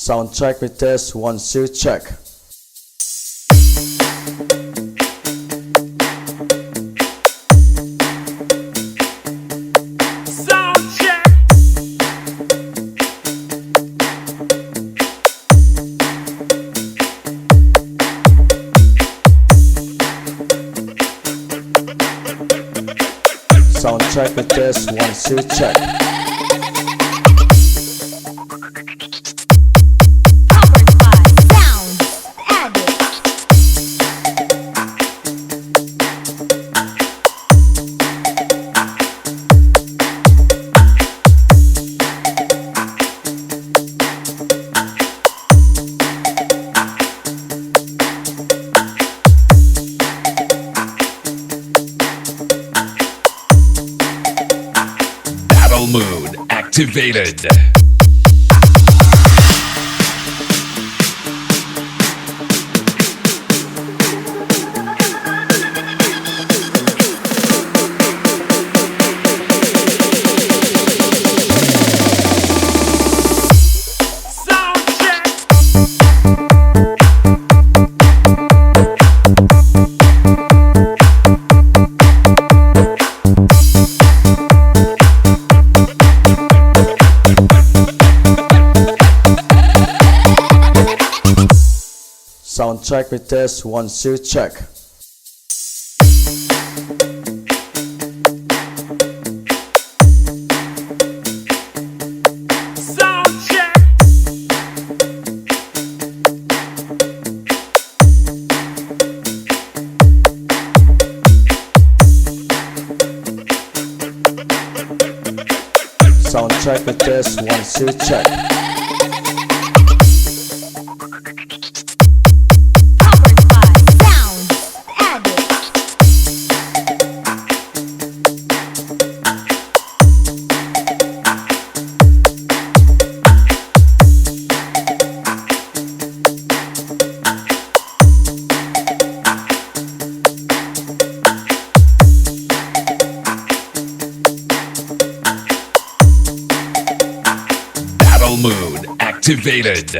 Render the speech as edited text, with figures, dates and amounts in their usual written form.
Sound check with test 1 2 check. Sound check. Sound check with test 1 2 check. Battle mode activated. Sound check with test 1 2 check. Sound check. Sound check with test 1 2 check. Battle mode activated.